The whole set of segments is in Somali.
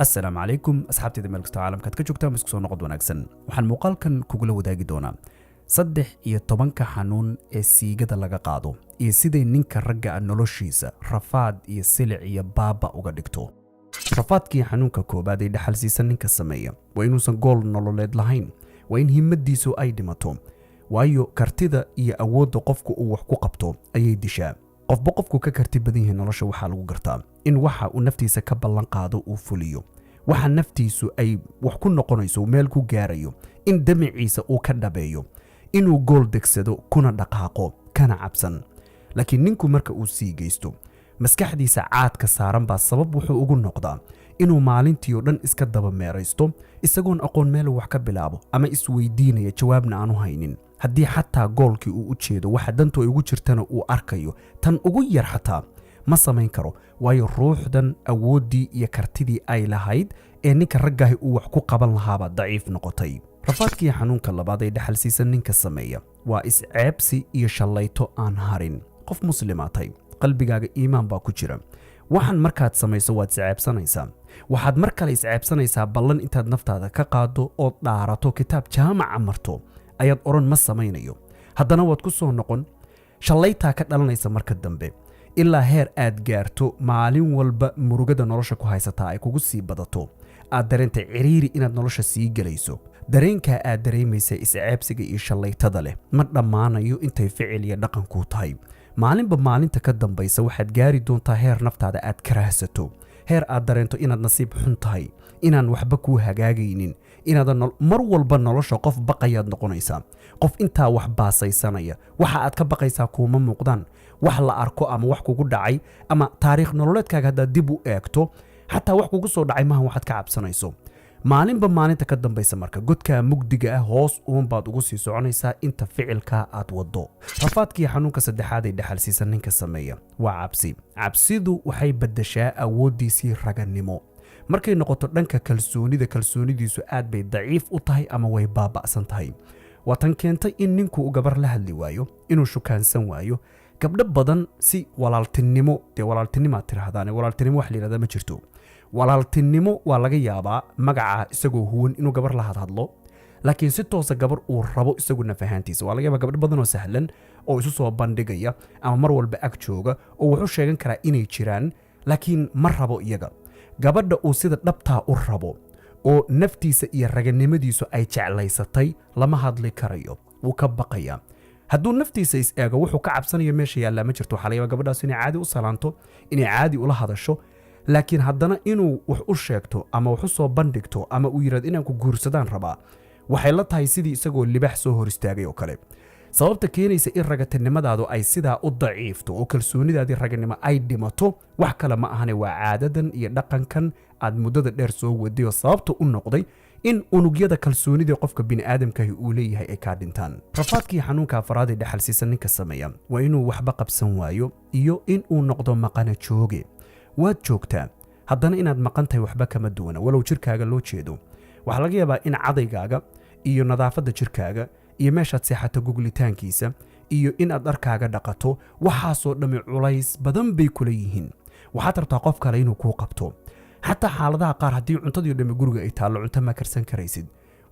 السلام عليكم أصحابتي meel kasta caalamkaad ka joogtaan isku soo noqod wanaagsan waxaan muuqaalkan kugula wadaagi doonaa 13 xanuun ee siigada laga qaado iyo siday ninka ragga ah noloshiisa rafaad iyo silic iyo baaba uga dhigto rafaadkii xanuunka koobaad ee dhaxalsiisan ninka sameeya waa inuusan gool nololeed lahayn waa in himadiisu ay dhimato waayo kartida iyo awoodda qofku uu wax ku qabto ayay dishaa qofku ka karti badan yahay nolosha waxa lagu gartaa in waxa uu naftiisa ka ballan qaado uu fuliyo waxa naftiisu ay wax ku noqonayso meel ku gaarayo in damaciisa uu ka dhabeeyo inuu gool degsado kuna dhaqaaqo kana cabsan laakiin ninku marka uu sii geysto maskaxdiisa caadka saaran baa sabab wuxuu ugu noqdaa inuu maalintii oo dhan iska daba meeraysto isagoon aqoon meel wax ka bilaabo ama isweydiinaya jawaabna aanu haynin haddii xataa goolkii uu u jeedo waxa dantu ay ugu jirtana uu arkayo tan ugu yar xataa ma samayn karo waayo ruuxdan awoodii iyo kartidii ay lahayd ee ninka raggahi uu wax ku qaban lahaaba daciif noqotay rafaadkii xanuunka labaad ee dhaxalsiisan ninka sameeya waa isceebsi iyo shallayto aan harin qof muslimaatay qalbigaaga iimaan baa ku jira waxaan markaad samayso waad isceebsanaysaa waxaad mar kale isceebsanaysaa ballan intaad naftaada ka qaado oo dhaarato kitaab jaamaca marto ayaad oran ma samaynayo haddana waad ku soo noqon shallaytaa ka dhalanaysa marka dambe ilaa heer aad gaarto maalin walba murugada nolosha ku haysataa ay kugu sii badato aad dareenta ciriiri inaad nolosha sii gelayso dareenkaa aad dareemaysa isceebsiga iyo shallaytada leh ma dhammaanayo intay ficil iyo dhaqan kuu tahay maalinba maalinta ka dambaysa waxaad gaari doontaa heer naftaada aad karaahsato heer aad dareento inaad nasiib xun tahay inaan waxba kuu hagaagaynin inaadan mar walba nolosha qof baqayaad noqonaysaa qof intaa wax baasaysanaya waxa aad ka baqaysaa kuuma muuqdaan wax la arko ama wax kugu dhacay ama taariikh nololeedkaaga haddaad dib u eegto xataa wax kugu soo dhacay maahan waxaad ka cabsanayso maalinba maalinta ka dambaysa marka godkaa mugdiga ah hoos baad ugu sii soconaysaa inta ficilkaa aad wado rafaadkii xanuunka saddexaad ee dhaxalsiisan ninka sameeya waa cabsidu waxay badashaa awooddiisii raganimo markay noqoto dhanka kalsoonidiisu aad bay daciif u tahay ama way baaba'san tahay waa tan keentay in ninku uu gabar la hadli waayo inuu shukaansan waayo gabdho badan si walaaltinimo tiraahdaan walaaltinimo wax la yiraahdo ma jirto walaaltinimo waa laga yaabaa magaca isagoo huwan inuu gabar la hadlo laakiin si toosa gabar uu rabo isagu nafahaantiisa waa laga yaabaa gabdho badan oo sahlan oo isu soo bandhigaya ama mar walba ag jooga oo wuxuu sheegan karaa inay jiraan laakiin ma rabo iyaga gabadha uu sida dhabtaa u rabo oo naftiisa iyo raganimadiisu ay jeclaysatay lama hadli karayo wuu ka baqaya hadduu naftiisa is eego wuxuu ka cabsanayo meesha yaalla ma jirto waxaa laga yaabaa gabadhaas inay caadi u salaanto inay caadi ula hadasho laakiin haddana inuu wax u sheegto ama wax u soo bandhigto ama uu yiraahdo inaan ku guursadaan rabaa waxay la tahay sidii isagoo libax soo hor istaagay oo kale sababta keenaysa in ragatinimadadu ay sidaa u daciifto oo kalsoonidaadii raganimo ay dhimato wax kale ma ahane waa caadadan iyo dhaqankan aad muddada dheer soo waday oo sababta u noqday in unugyada kalsoonida qofka bini'aadamkahi uu leeyahay ay ka dhintaan rafaadkii xanuunka afraad ee dhaxalsiisan ninka sameeya waa inuu waxba qabsan waayo iyo in uu noqdo maqana jooge waad joogtaa haddana inaad maqan tahay waxba kama duwana walow jirkaaga loo jeedo waxaa laga yaabaa in cadaygaaga iyo nadaafadda jirkaaga iyo meeshaad seexato guglitaankiisa iyo in aad dharkaaga dhaqato waxaasoo dhammi culays badan bay kula yihiin waxaad rabtaa qof kale inuu kuu qabto xataa xaaladaha qaar haddii cuntadii dhammi guriga ay taallo cunto ma karsan karaysid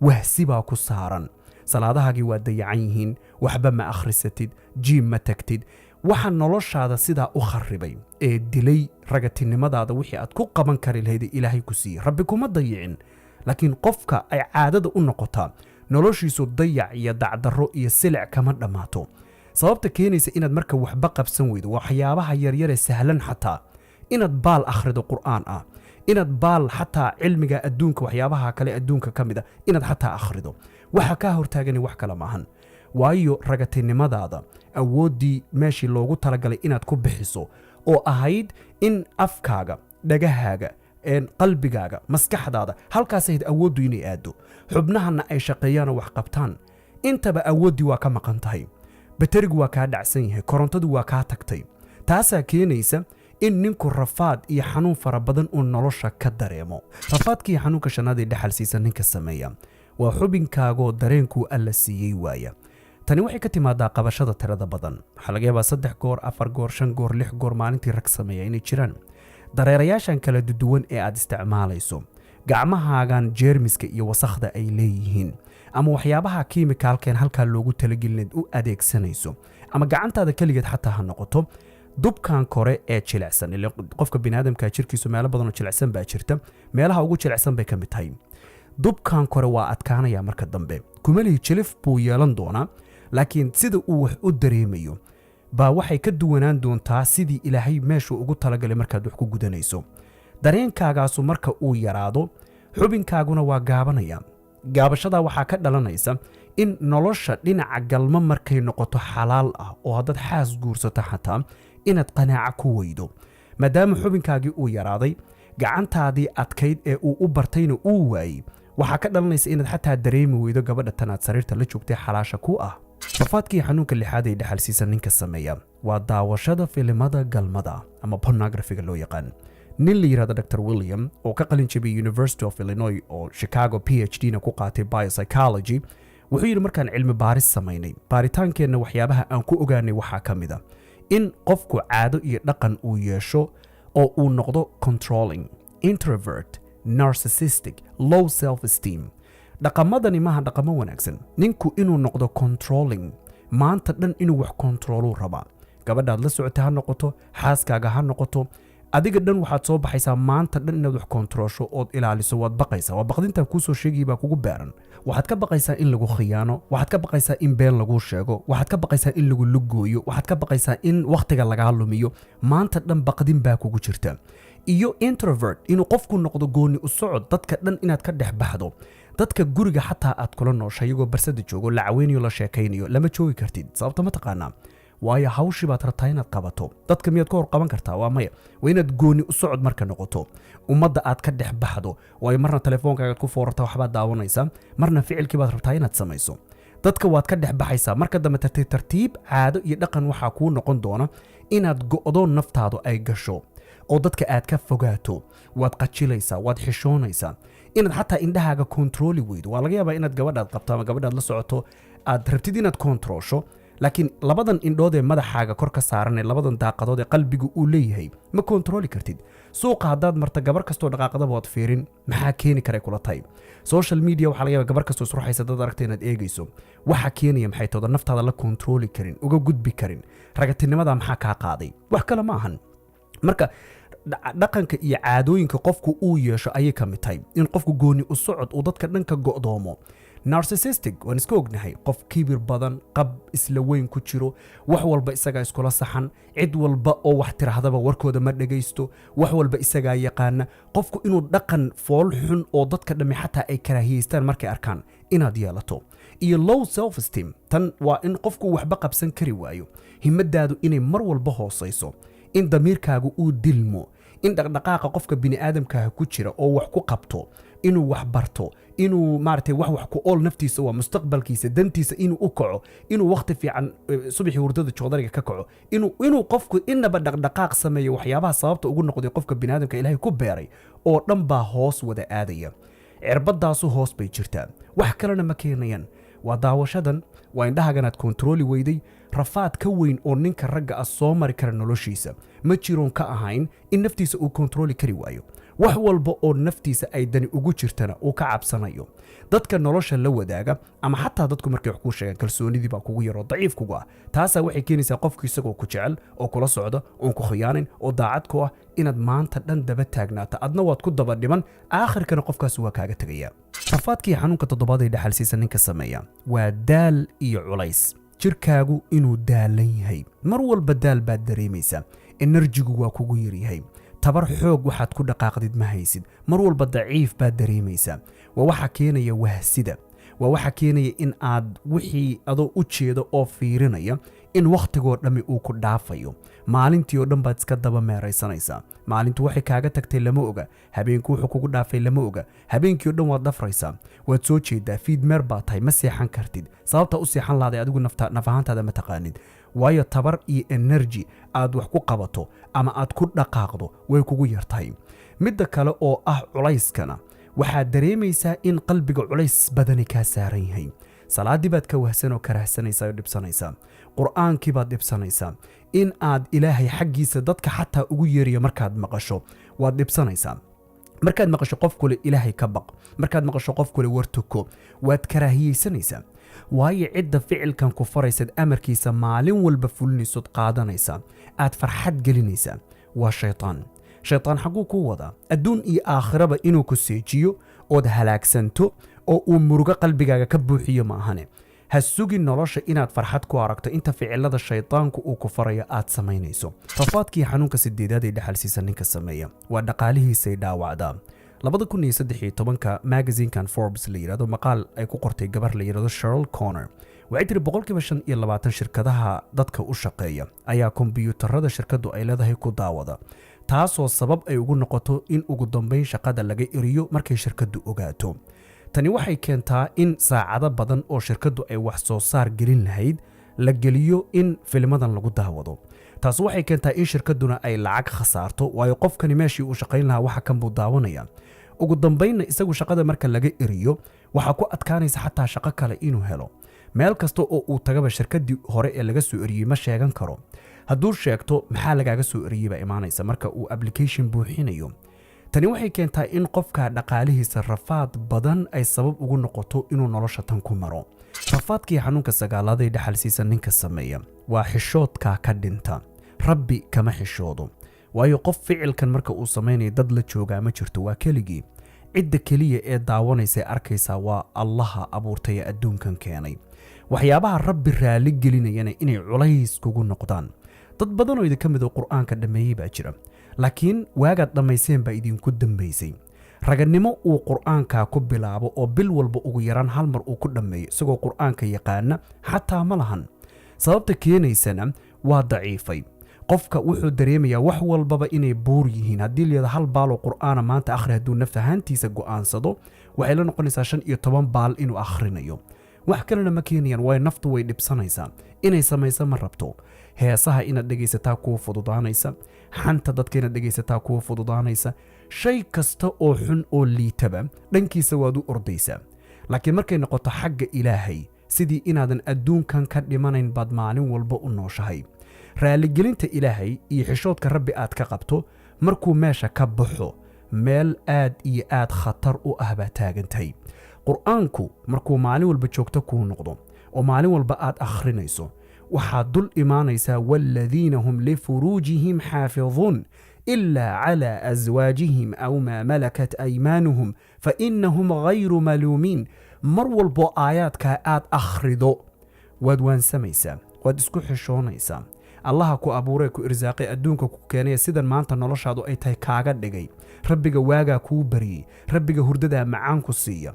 wahsi baa ku saaran salaadahaagii waa dayacan yihiin waxba ma akhrisatid jiim ma tagtid waxa noloshaada sidaa u kharribay ee dilay ragatinimadaada wixii aad ku qaban kari lahayd ilaahay ku siiyey rabbi kuma dayicin laakiin qofka ay caadada u noqotaa noloshiisu dayac iyo dacdarro iyo silic kama dhammaato sababta keenaysa inaad marka waxba qabsan weydo waxyaabaha yaryaree sahlan xataa inaad baal akhrido qur'aan ah inaad baal xataa cilmiga adduunka waxyaabaha kale adduunka ka mid ah inaad xataa akhrido waxa kaa hortaagani wax kale maahan waayo ragatinimadaada awooddii meeshii loogu talagalay inaad ku bixiso oo ahayd in afkaaga dhagahaaga qalbigaaga maskaxdaada halkaas ahayd awooddu inay aado xubnahana ay shaqeeyaanoo wax qabtaan intaba awooddii waa ka maqan tahay baterigu waa kaa dhacsan yahay korontadu waa kaa tagtay taasaa keenaysa in ninku rafaad iyo xanuun fara badan uu nolosha ka dareemo rafaadkii xanuunka shanaad ee dhaxalsiisan ninka sameeya waa xubinkaagoo dareenkuu alla siiyey waaya tani waxay ka timaadaa qabashada tirada badan waxaa laga yaabaa 3 goor 4 goor 5 goor 6 goor maalintii rag sameeya inay jiraan dareerayaashan kala duwan ee aad isticmaalayso gacmahaagan jeermiska iyo wasakhda ay leeyihiin ama waxyaabaha kiimikaalkeen halkaa loogu talagelinayd u adeegsanayso ama gacantaada keligeed xataa ha noqoto dubkan kore ee jilicsan ilaa qofka bini'aadamka jirkiisu meelo badan oo jilicsan baa jirta meelaha ugu jilicsan bay ka mid tahay dubkan kore waa adkaanaya marka dambe kumalihi jilif buu yeelan doonaa laakiin sida uu wax u dareemayo baa waxay ka duwanaan doontaa sidii ilaahay meeshu ugu talagalay markaad wax ku gudanayso dareenkaagaasu marka uu yaraado xubinkaaguna waa gaabanaya gaabashada waxaa ka dhalanaysa in nolosha dhinaca galmo markay noqoto xalaal ah oo haddaad xaas guursato xataa inaad qanaaco ku weydo maadaama xubinkaagii uu yaraaday gacantaadii adkayd ee uu u bartayna uu waayey waxaa ka dhalanaysa inaad xataa dareemi weydo gabadha tanaad sariirta la joogtay xalaasha ku ah rafaadkii xanuunka lixaad ee dhaxalsiisan ninka sameeya waa daawashada filimada galmada ama pornographiga loo yaqaan nin la yiraahdo Dr. William oo ka qalin jabiyay University of Illinois oo Chicago PhD na ku qaatay biopsychology wuxuu yiri markaan cilmi baaris sameynay baaritaankeena waxyaabaha aan ku ogaanay waxaa kamid ah in qofku caado iyo dhaqan uu yeesho oo uu noqdo controlling introvert narcissistic low self esteem dhaqamadani maaha dhaqamo wanaagsan ninku inuu noqdo controlling maanta dhan inuu wax controlu rabaa gabadhaad la socota ha noqoto xaaskaaga ha noqoto adiga dhan waxaad soo baxaysaa maanta dhan inaad wax kontroosho ood ilaaliso waad baqaysaa waa baqdintan kuu soo sheegay baa kugu beeran waxaad ka baqaysaa in lagu khiyaano waxaad ka baqaysaa in been lagu sheego waxaad ka baqaysaa in lagu lugooyo waxaad ka baqaysaa in waqtiga laga lumiyo maanta dhan baqdin baa kugu jirta iyo introvert inuu qofku noqdo gooni u socod dadka dhan inaad ka dhex baxdo dadka guriga xataa aad kula nooshay iyagoo barsada joogo la caweynayo la sheekaynayo lama joogi kartid sababta ma taqaanaa waayo hawshii baad rabtaa inaad qabato dadka miyaad ka hor qaban kartaa waa maya waa inaad gooni u socod marka noqoto ummadda aad ka dhex baxdo waayo marna teleefoonkaaga ku foorarta waxbaad daawanaysaa marna ficilkii baad rabtaa inaad samayso dadka waad ka dhex baxaysaa marka dambe tartiib caado iyo dhaqan waxaa kuu noqon doona inaad go'do naftaadu ay gasho oo dadka aad ka fogaato waad qajilaysaa waad xishoonaysaa inaad xataa indhahaaga kontrooli weydo waa laga yaabaa inaad gabadhaad qabto ama gabadhaad la socoto aad rabtid inaad kontroosho laakiin labadan indhood ee madaxaaga kor ka saaran ee labadan daaqadood ee qalbigu uu leeyahay ma kontrooli kartid suuqa haddaad marta gabar kastoo dhaqaaqadaba waad fiirin maxaa keeni kara kula tahay social media waxaa laga yaabaa gabar kastoo isruxaysa dad aragta inaad eegayso waxa keenaya maxay tooda naftaada la kontrooli karin uga gudbi karin ragatinimada maxaa kaa qaaday wax kale ma ahan marka dhaqanka iyo caadooyinka qofku uu yeesho ayay ka mid tahay in qofku gooni u socod uu dadka dhanka go'doomo narcissistic waan iska ognahay qof kibir badan qab isla weyn ku jiro wax walba isagaa iskula saxan cid walba oo wax tirahdaba warkooda ma dhagaysto wax walba isagaa yaqaana qofku inuu dhaqan fool xun oo dadka dhammi xataa ay karaahiyeystaan markay arkaan inaad yeelato iyo low self esteem tan waa in qofku waxba qabsan kari waayo himadaadu inay mar walba hoosayso in damiirkaagu uu dilmo in dhaqdhaqaaqa qofka bini'aadamka ku jira oo wax ku qabto inuu wax barto inuu maartay wax ku ool naftiisa waa mustaqbalkiisa dantiisa inuu u kaco inuu waqti fiican subaxii hurdada joodariga ka kaco inuu qofku inaba dhaqdhaqaaq sameeyo waxyaabaha sababta ugu noqday qofka bini'aadamka ilaahay ku beeray oo dhan baa hoos wada aadaya cirbadaasu hoos bay jirtaa wax kalena ma keenayaan waa daawashadan waa indhahaganaad kontrooli weyday rafaad ka weyn oo ninka ragga ah soo mari kara noloshiisa ma jiroon ka ahayn in naftiisa uu kontrooli kari waayo wax walba oo naftiisa ay dani ugu jirtana uu ka cabsanayo dadka nolosha la wadaaga ama xataa dadku markay wax kuu sheegaan kalsoonidii baa kugu yaroo daciif kugu ah taasaa waxay keenaysaa qofku isagoo ku jecel oo kula socda oon ku khiyaanin oo daacad ku ah inaad maanta dhan daba taagnaata adna waad ku daba dhiman aakhirkana qofkaas waa kaaga tegaya rafaadkii xanuunka toddobaad ee dhaxalsiisa ninka sameeya waa daal iyo culays jirkaagu inuu daalan yahay mar walba daal baad dareemaysaa enerjigu waa kugu yaryahay tabar xoog waxaad ku dhaqaaqdid ma haysid mar walba daciif baad dareemaysaa waa waxa keenaya wahsida waa waxa keenaya in aad wixii adoo u jeedo oo fiirinaya in waqtigoo dhammi uu ku dhaafayo maalintii oo dhan baad iska daba meeraysanaysaa maalintu waxay kaaga tagtay lama oga habeenku wuxuu kugu dhaafay lama oga habeenkii oo dhan waad dhafraysaa waad soo jeedaa fiidmeer baad tahay ma seexan kartid sababta u seexan laaday adigu naf ahaantaada ma taqaanid waayo tabar iyo energy aad wax ku qabato ama aad ku dhaqaaqdo way kugu yartahay midda kale oo ah culayskana waxaad dareemaysaa in qalbiga culays badani kaa saaran yahay salaadii baad ka wahsan oo karaahsanaysaa oo dhibsanaysaa qur'aankii baad dhibsanaysaa in aad ilaahay xaggiisa dadka xataa ugu yeeriyo markaad maqasho waad dhibsanaysaa markaad maqasho qof kule ilaahay ka baq, markaad maqasho qof kule wartuko, waad karaahiyeysanaysaa. waayo cidda ficilkan ku faraysad amarkiisa maalin walba fulinaysood qaadanaysaa, aad farxad gelinaysaa, waa shaytaan. shaytaan xagguu ku wadaa? adduun iyo aakhiraba inuu ku seejiyo ood halaagsanto oo uu murugo qalbigaaga ka buuxiyo ma ahane. ha sugin nolosha inaad farxad ku aragto inta ficilada shaytaanku uu ku farayo aad samaynayso. rafaadkii xanuunka 8aad ee dhaxalsiisa ninka sameeya waa dhaqaalihiisay dhaawacdaa. 2013 magazinekan Forbes la yiraahdo maqaal ay ku qortay gabar la yiraahdo Cheryl Connor waxay tiri 25% shirkadaha dadka u shaqeeya ayaa kombiyuutarada shirkadu ay leedahay ku daawada, taasoo sabab ay ugu noqoto in ugu dambeyn shaqada laga eriyo markay shirkadu ogaato. tani waxay keentaa in saacado badan oo shirkadu ay wax soo saar gelin lahayd la geliyo in filmadan lagu daawado. taas waxay keentaa in shirkaduna ay lacag khasaarto, waayo qofkani meeshii uu shaqayn lahaa waxa kan buu daawanaya. ugu dambeynna isagu shaqada marka laga eriyo waxa ku adkaanaysa xataa shaqo kale inuu helo. meel kasta oo uu tagaba shirkadii hore ee laga soo eriyey ma sheegan karo. hadduu sheegto maxaa lagaaga soo eriyey baa imaanaysa marka uu application buuxinayo. tani waxay keentaa in qofka dhaqaalihiisa rafaad badan ay sabab ugu noqoto inuu nolosha tan ku maro. rafaadkii xanuunka 9aad ee dhaxalsiisa ninka sameeya waa xishoodka ka dhinta. rabbi kama xishoodo, waayo qof ficilkan marka uu samaynayo dad la joogaa ma jirto, waa keligii. cidda keliya ee daawanaysa arkaysa waa allaha abuurtay ee adduunkan keenay. waxyaabaha rabbi raali gelinayana inay culays kugu noqdaan. dad badan oo idinka mid oo qur'aanka dhameeyay baa jira, laakiin waagaad dhammayseen baa idinku dambaysay. raganimo uu qur'aanka ku bilaabo oo bil walba ugu yaraan hal mar uu ku dhameeyo isagoo qur'aanka yaqaana xataa ma lahan. sababta keenaysana waa daciifay. qofka wuxuu dareemayaa wax walbaba inay buur yihiin. haddii leeyahay hal baal oo qur'aana maanta akhri hadduu naf ahaantiisa go'aansado waxay la noqonaysaa 15 baal inuu akhrinayo. wax kalena ma keenayaan, way naftu way dhibsanaysaa. inay samayso ma rabto. heesaha inaad dhegaysataa kuwa fududaanaysa, xanta dadka inaad dhegaysataa kuwa fududaanaysa. shay kasta oo xun oo liitaba dhankiisa waad u ordaysaa. laakiin markay noqoto xagga ilaahay, sidii inaadan adduunkan ka dhimanayn baad maalin walba u nooshahay. raaligelinta ilaahay iyo xishoodka rabbi aad ka qabto markuu meesha ka baxo, meel aad iyo aad khatar u ah baa taagantay. qur'aanku markuu maalin walba joogto kuu noqdo oo maalin walba aad akhrinayso, waxaad dul imaanaysaa waaladiina hum lifuruujihim xaafiduun ilaa calaa aswaajihim aw maa malakat aymaanuhum fa innahum ghayru maluumiin. mar walbo aayaadkaa aad akhrido waad waansamaysaa, waad isku xishoonaysaa. allaha ku abuuray ku irsaaqay adduunka ku keenay sidan maanta noloshaadu ay tahay kaaga dhigay. rabbiga waagaa kuu bariyay, rabbiga hurdadaa macaan ku siiya.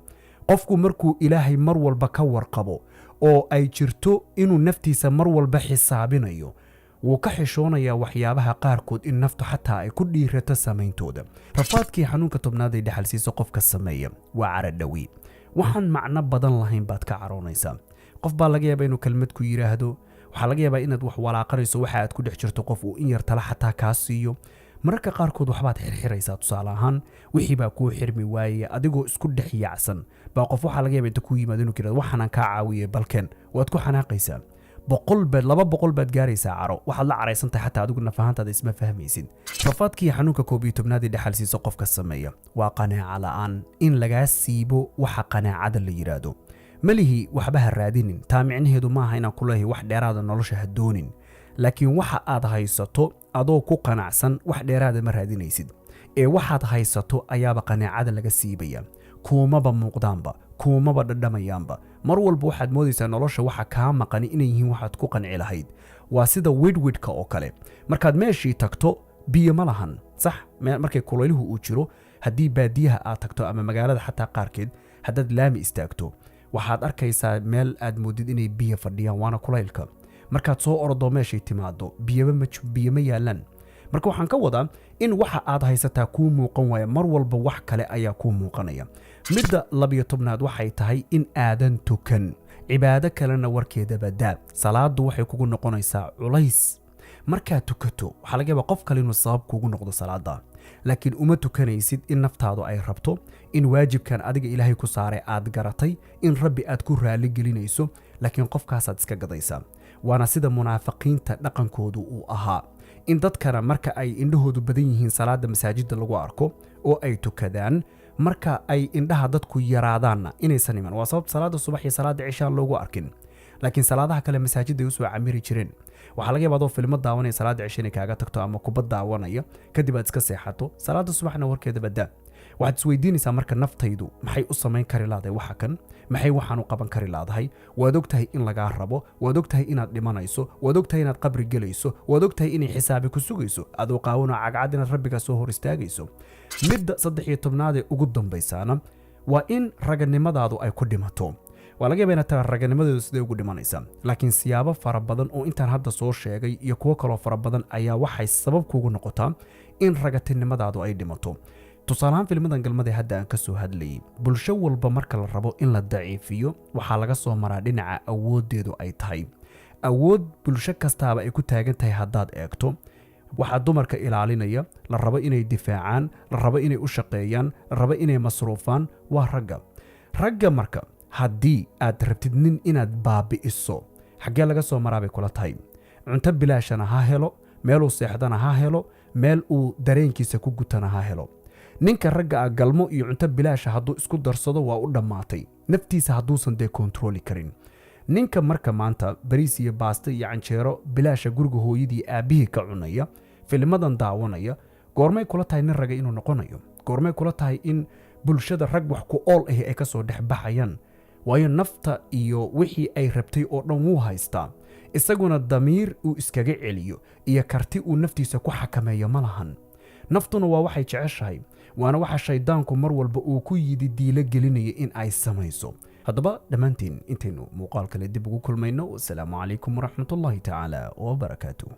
qofku markuu ilaahay mar walba ka warqabo oo ay jirto inuu naftiisa mar walba xisaabinayo, wuu ka xishoonayaa waxyaabaha qaarkood in naftu xataa ay ku dhiirato samayntooda. rafaadkii xanuunka 9aad ee dhaxalsiisa qofka sameeya waa caradhawi. waxaan macno badan lahayn baad ka caroonaysaa. qof baa laga yaabaa inuu kelmad ku yiraahdo, waxaa laga yaabaa inaad wax walaaqanayso waxa aad ku dhex jirto qof uu in yar tala xataa kaa siiyo. mararka qaarkood waxbaad xirxiraysaa. tusaale ahaan wixii baa kuu xirmi waayaya adigoo isku dhex yaacsan baa qof waxaa laga yaabaa inta kuu yimaado inuu yiraahdo waxaan kaa caawiyay balkeen, waad ku xanaaqaysaa. 200 baad gaaraysaa caro, waxaad la caraysantahay xataa adigu nafahantaada isma fahmaysid. rafaadkii xanuunka 11aad ee dhaxalsiisa qofka sameeya waa qanaaco la'aan. in lagaa siibo waxa qanaacada la yiraahdo. malihi waxba ha raadinin. taa micnaheedu maaha inaan ku leeyahay wax dheeraada nolosha ha doonin, laakiin waxa aad haysato adoo ku qanacsan wax dheeraada ma raadinaysid. ee waxaad haysato ayaaba qanaacada laga siibaya. kuumaba muuqdaanba, kuumaba dhadhamayaanba. mar walba waxaad moodaysaa nolosha waxa kaa maqani inay yihiin waxaad ku qanci lahayd. waa sida widwidka oo kale. markaad meeshii tagto biyo ma lahan, sax? markay kulayluhu uu jiro, haddii baadiyaha aad tagto ama magaalada xataa qaarkeed haddaad laami istaagto waxaad arkaysaa meel aad moodid inay biyo fadhiyaan, waana kulaylka. markaad soo ordo meeshay timaado biyo ma yaalaan. marka waxaan ka wadaa in waxa aad haysataa kuu muuqan waaya, mar walba wax kale ayaa kuu muuqanaya. midda 12aad waxay tahay in aadan tukan. cibaado kalena warkeeda badaa. salaadu waxay kugu noqonaysaa culays. markaad tukato waxaa laga yaabaa qof kale inuu sabab kugu noqdo salaada, laakiin uma tukanaysid in naftaadu ay rabto, in waajibkan adiga ilaahay ku saaray aad garatay, in rabbi aad ku raali gelinayso, laakiin qofkaasaad iska gadaysaa. waana sida munaafiqiinta dhaqankoodu uu ahaa. in dadkana marka ay indhahoodu badan yihiin salaada masaajidda lagu arko oo ay tukadaan marka ay indhaha dadku yaraadaanna inaysan iman waa sababta salaada subax iyo salaada cishaan loogu arkin laakiin salaadaha kale masaajidda ay u soo camiri jireen waxaa laga yaabaa adoo filmo daawanaya salaada cishaan kaaga tagto ama kubad daawanaya kadib aad iska seexato salaada subaxna warkeeda badaa waxaad isweydiinaysaa marka naftaydu maxay u samayn kari laadahay waxa kan maxay waxaan u qaban kari laadahay waad ogtahay in lagaa rabo waad ogtahay inaad dhimanayso waad ogtahay inaad qabri gelayso waad ogtahay inay xisaabi ku sugayso adoo qaawano cagcad inaad rabbiga soo hor istaagayso midda 13aad ee ugu dambaysaana waa in raganimadaadu ay ku dhimato waa laga yaabaa inaad tahay raganimadeedu sidee ugu dhimanaysaa laakiin siyaabo fara badan oo intaan hadda soo sheegay iyo kuwo kaloo fara badan ayaa waxay sabab kuugu noqotaa in ragatinimadaadu ay dhimato tusaalahaan filmadan galmada hadda aan ka soo hadlayay bulsho walba marka la rabo in la daciifiyo waxaa laga soo maraa dhinaca awoodeedu ay tahay awood bulsho kastaaba ay ku taagan tahay haddaad eegto waxaa dumarka ilaalinaya la rabo inay difaacaan la rabo inay u shaqeeyaan la rabo inay masruufaan waa ragga marka haddii aad rabtid nin inaad baabi'iso xaggee laga soo maraa bay kula tahay cunto bilaashana ha helo meeluu seexdana ha helo meel uu dareenkiisa ku gutana ha helo ninka ragga ah galmo iyo cunto bilaasha hadduu isku darsado waa u dhammaatay naftiisa hadduusan dee kontrooli karin ninka marka maanta bariis iyo baasta iyo canjeero bilaasha guriga hooyadii aabbihii ka cunaya filmadan daawanaya goormay kula tahay nin raga inuu noqonayo goormay kula tahay in bulshada rag wax ku ool ahi ay ka soo dhex baxayaan waayo nafta iyo wixii ay rabtay oo dhan wuu haystaa isaguna damiir uu iskaga celiyo iyo karti uu naftiisa ku xakameeyo ma lahan naftuna waa waxay jeceshahay waana waxa shaydaanku mar walba uu ku yidi diilo gelinaya in ay samayso haddaba dhammaantiin intaynu muuqaal kale dib ugu kulmayno wasalaamu calaykum waraxmatullaahi tacaala wabarakaatuh